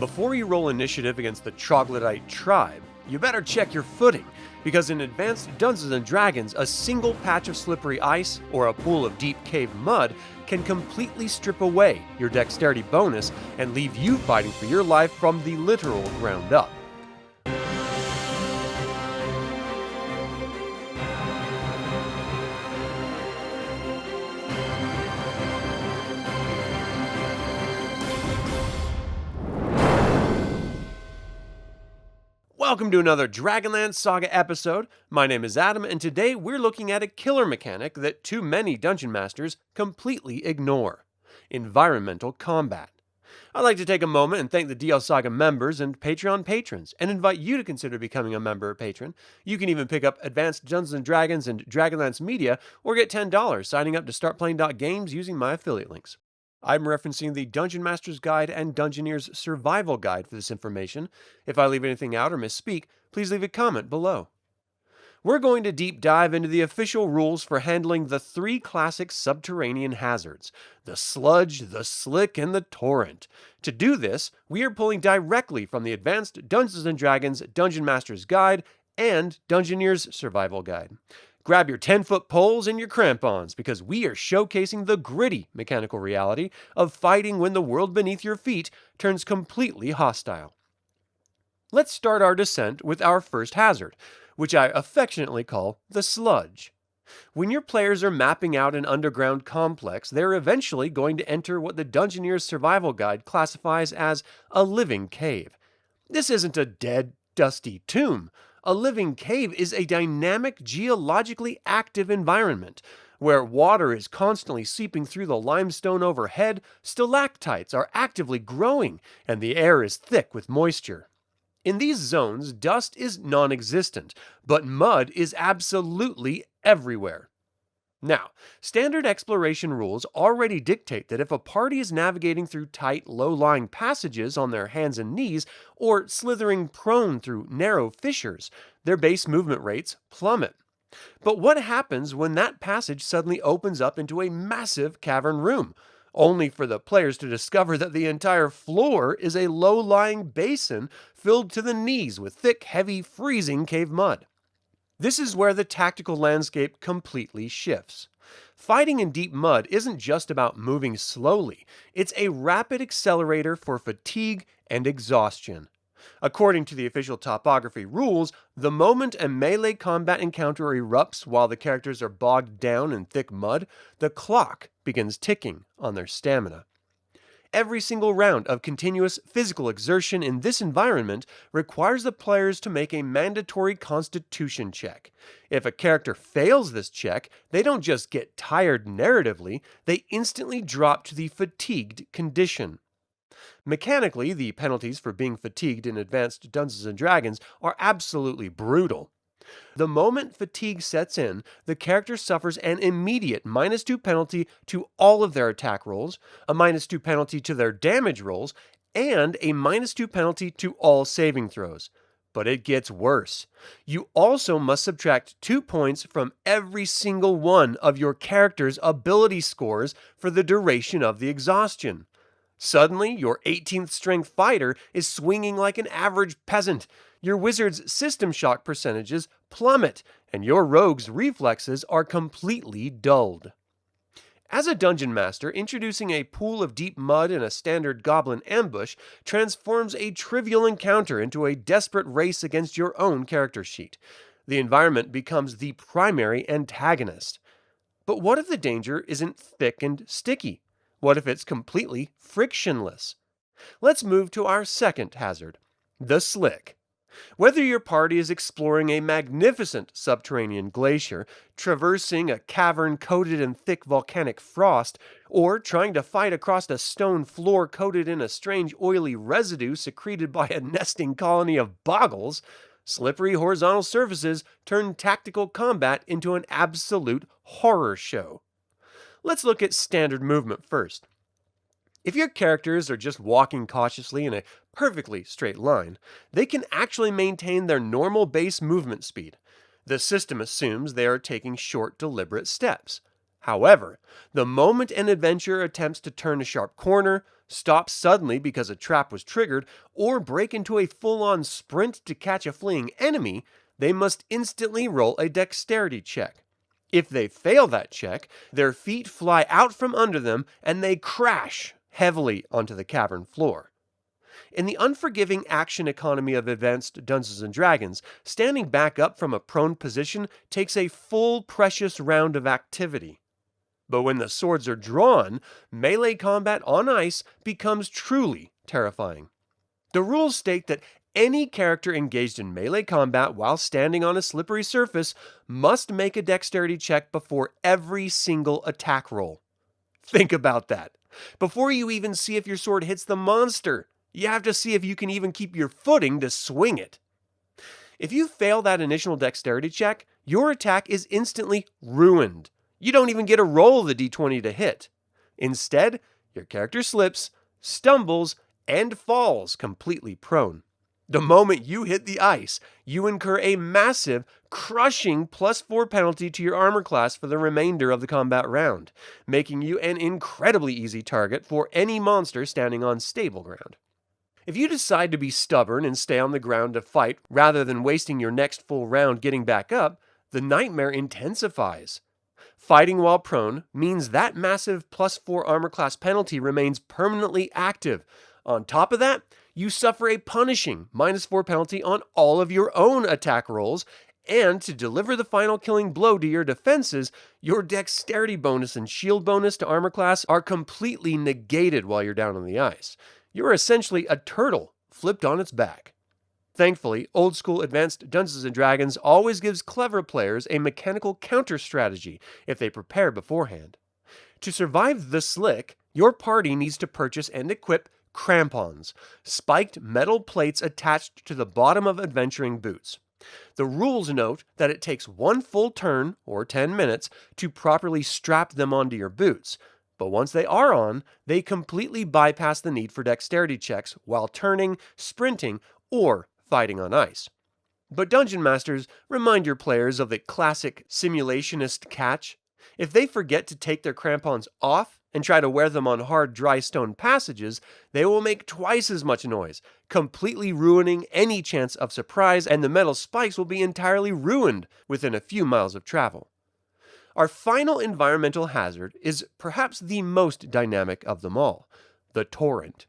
Before you roll initiative against the troglodyte tribe, you better check your footing, because in Advanced Dungeons & Dragons, a single patch of slippery ice or a pool of deep cave mud can completely strip away your dexterity bonus and leave you fighting for your life from the literal ground up. Welcome to another DragonLance Saga episode. My name is Adam, and today we're looking at a killer mechanic that too many dungeon masters completely ignore: environmental combat. I'd like to take a moment and thank the DL Saga members and Patreon patrons, and invite you to consider becoming a member or patron. You can even pick up Advanced Dungeons & Dragons and Dragonlance Media, or get $10 signing up to Start Playing Games using my affiliate links. I'm referencing the Dungeon Master's Guide and Dungeoneer's Survival Guide for this information. If I leave anything out or misspeak, please leave a comment below. We're going to deep dive into the official rules for handling the three classic subterranean hazards: the Sludge, the Slick, and the Torrent. To do this, we are pulling directly from the Advanced Dungeons & Dragons Dungeon Master's Guide and Dungeoneer's Survival Guide. Grab your 10-foot poles and your crampons, because we are showcasing the gritty mechanical reality of fighting when the world beneath your feet turns completely hostile. Let's start our descent with our first hazard, which I affectionately call the Sludge. When your players are mapping out an underground complex, they're eventually going to enter what the Dungeoneer's Survival Guide classifies as a living cave. This isn't a dead, dusty tomb. A living cave is a dynamic, geologically active environment where water is constantly seeping through the limestone overhead, stalactites are actively growing, and the air is thick with moisture. In these zones, dust is non-existent, but mud is absolutely everywhere. Now, standard exploration rules already dictate that if a party is navigating through tight, low-lying passages on their hands and knees, or slithering prone through narrow fissures, their base movement rates plummet. But what happens when that passage suddenly opens up into a massive cavern room, only for the players to discover that the entire floor is a low-lying basin filled to the knees with thick, heavy, freezing cave mud? This is where the tactical landscape completely shifts. Fighting in deep mud isn't just about moving slowly, it's a rapid accelerator for fatigue and exhaustion. According to the official topography rules, the moment a melee combat encounter erupts while the characters are bogged down in thick mud, the clock begins ticking on their stamina. Every single round of continuous physical exertion in this environment requires the players to make a mandatory constitution check. If a character fails this check, they don't just get tired narratively, they instantly drop to the fatigued condition. Mechanically, the penalties for being fatigued in Advanced Dungeons & Dragons are absolutely brutal. The moment fatigue sets in, the character suffers an immediate -2 penalty to all of their attack rolls, a -2 penalty to their damage rolls, and a -2 penalty to all saving throws. But it gets worse. You also must subtract 2 points from every single one of your character's ability scores for the duration of the exhaustion. Suddenly, your 18th strength fighter is swinging like an average peasant, your wizard's system shock percentages plummet, and your rogue's reflexes are completely dulled. As a dungeon master, introducing a pool of deep mud in a standard goblin ambush transforms a trivial encounter into a desperate race against your own character sheet. The environment becomes the primary antagonist. But what if the danger isn't thick and sticky? What if it's completely frictionless? Let's move to our second hazard, the Slick. Whether your party is exploring a magnificent subterranean glacier, traversing a cavern coated in thick volcanic frost, or trying to fight across a stone floor coated in a strange oily residue secreted by a nesting colony of boggles, slippery horizontal surfaces turn tactical combat into an absolute horror show. Let's look at standard movement first. If your characters are just walking cautiously in a perfectly straight line, they can actually maintain their normal base movement speed. The system assumes they are taking short, deliberate steps. However, the moment an adventurer attempts to turn a sharp corner, stop suddenly because a trap was triggered, or break into a full-on sprint to catch a fleeing enemy, they must instantly roll a dexterity check. If they fail that check, their feet fly out from under them and they crash heavily onto the cavern floor. In the unforgiving action economy of advanced Dungeons & Dragons, standing back up from a prone position takes a full precious round of activity. But when the swords are drawn, melee combat on ice becomes truly terrifying. The rules state that any character engaged in melee combat while standing on a slippery surface must make a dexterity check before every single attack roll. Think about that. Before you even see if your sword hits the monster, you have to see if you can even keep your footing to swing it. If you fail that initial dexterity check, your attack is instantly ruined. You don't even get a roll of the d20 to hit. Instead, your character slips, stumbles, and falls completely prone. The moment you hit the ice, you incur a massive, crushing +4 penalty to your armor class for the remainder of the combat round, making you an incredibly easy target for any monster standing on stable ground. If you decide to be stubborn and stay on the ground to fight rather than wasting your next full round getting back up, the nightmare intensifies. Fighting while prone means that massive +4 armor class penalty remains permanently active. On top of that, you suffer a punishing -4 penalty on all of your own attack rolls, and to deliver the final killing blow to your defenses, your dexterity bonus and shield bonus to armor class are completely negated while you're down on the ice. You're essentially a turtle flipped on its back. Thankfully, old-school advanced Dungeons & Dragons always gives clever players a mechanical counter strategy if they prepare beforehand. To survive the slick, your party needs to purchase and equip crampons, spiked metal plates attached to the bottom of adventuring boots. The rules note that it takes 1 full turn, or 10 minutes, to properly strap them onto your boots, but once they are on, they completely bypass the need for dexterity checks while turning, sprinting, or fighting on ice. But Dungeon Masters, remind your players of the classic simulationist catch. If they forget to take their crampons off and try to wear them on hard, dry stone passages, they will make twice as much noise, completely ruining any chance of surprise, and the metal spikes will be entirely ruined within a few miles of travel. Our final environmental hazard is perhaps the most dynamic of them all, the Torrent.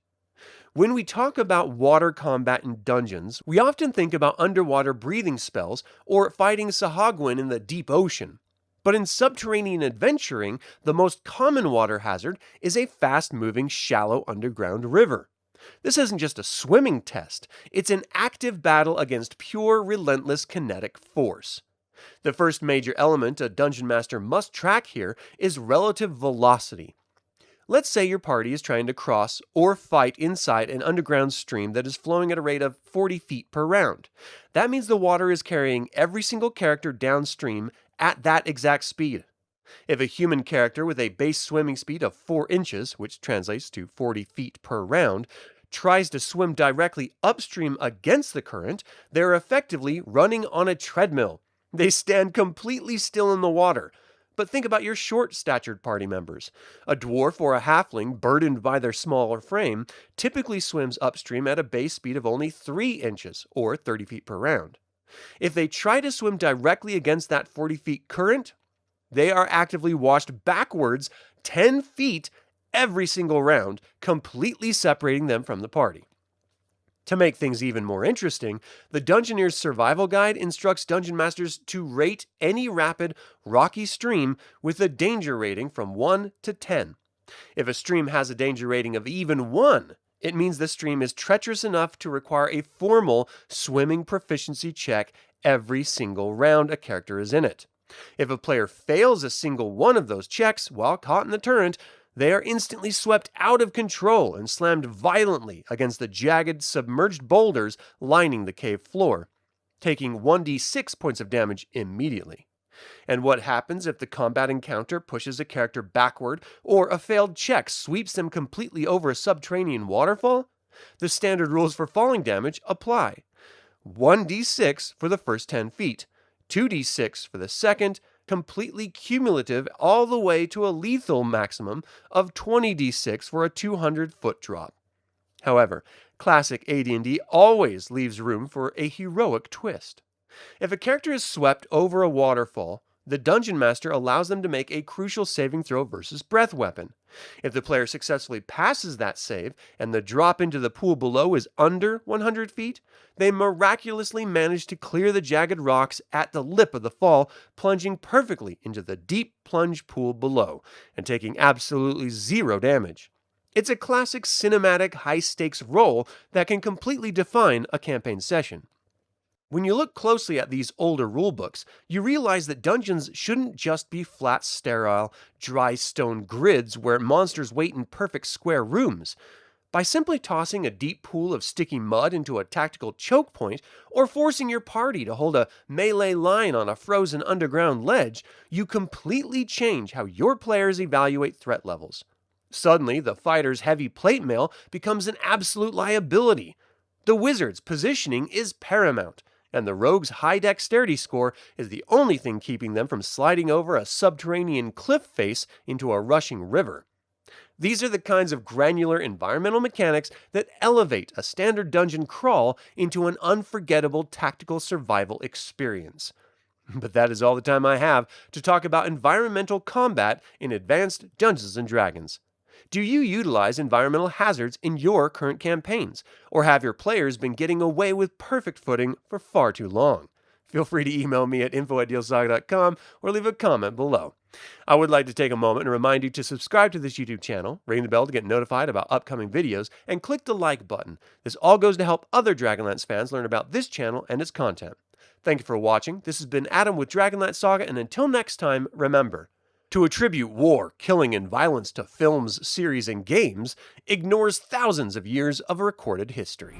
When we talk about water combat in dungeons, we often think about underwater breathing spells or fighting Sahagwin in the deep ocean. But in subterranean adventuring, the most common water hazard is a fast-moving, shallow underground river. This isn't just a swimming test, it's an active battle against pure, relentless kinetic force. The first major element a Dungeon Master must track here is relative velocity. Let's say your party is trying to cross or fight inside an underground stream that is flowing at a rate of 40 feet per round. That means the water is carrying every single character downstream at that exact speed. If a human character with a base swimming speed of 4 inches, which translates to 40 feet per round, tries to swim directly upstream against the current, they're effectively running on a treadmill. They stand completely still in the water. But think about your short-statured party members. A dwarf or a halfling, burdened by their smaller frame, typically swims upstream at a base speed of only 3 inches, or 30 feet per round. If they try to swim directly against that 40 feet current, they are actively washed backwards 10 feet every single round, completely separating them from the party. To make things even more interesting, the Dungeoneer's Survival Guide instructs Dungeon Masters to rate any rapid, rocky stream with a danger rating from 1 to 10. If a stream has a danger rating of even 1, it means the stream is treacherous enough to require a formal swimming proficiency check every single round a character is in it. If a player fails a single one of those checks while caught in the torrent, they are instantly swept out of control and slammed violently against the jagged, submerged boulders lining the cave floor, taking 1d6 points of damage immediately. And what happens if the combat encounter pushes a character backward or a failed check sweeps them completely over a subterranean waterfall? The standard rules for falling damage apply. 1d6 for the first 10 feet, 2d6 for the second, completely cumulative all the way to a lethal maximum of 20d6 for a 200-foot drop. However, classic AD&D always leaves room for a heroic twist. If a character is swept over a waterfall, the Dungeon Master allows them to make a crucial saving throw versus breath weapon. If the player successfully passes that save and the drop into the pool below is under 100 feet, they miraculously manage to clear the jagged rocks at the lip of the fall, plunging perfectly into the deep plunge pool below and taking absolutely zero damage. It's a classic cinematic high-stakes roll that can completely define a campaign session. When you look closely at these older rulebooks, you realize that dungeons shouldn't just be flat, sterile, dry stone grids where monsters wait in perfect square rooms. By simply tossing a deep pool of sticky mud into a tactical choke point, or forcing your party to hold a melee line on a frozen underground ledge, you completely change how your players evaluate threat levels. Suddenly, the fighter's heavy plate mail becomes an absolute liability. The wizard's positioning is paramount, and the rogue's high dexterity score is the only thing keeping them from sliding over a subterranean cliff face into a rushing river. These are the kinds of granular environmental mechanics that elevate a standard dungeon crawl into an unforgettable tactical survival experience. But that is all the time I have to talk about environmental combat in Advanced Dungeons & Dragons. Do you utilize environmental hazards in your current campaigns, or have your players been getting away with perfect footing for far too long? Feel free to email me at info@dealsaga.com or leave a comment below. I would like to take a moment and remind you to subscribe to this YouTube channel, ring the bell to get notified about upcoming videos, and click the like button. This all goes to help other Dragonlance fans learn about this channel and its content. Thank you for watching. This has been Adam with DragonLance Saga, and until next time, remember, to attribute war, killing, and violence to films, series, and games ignores thousands of years of recorded history.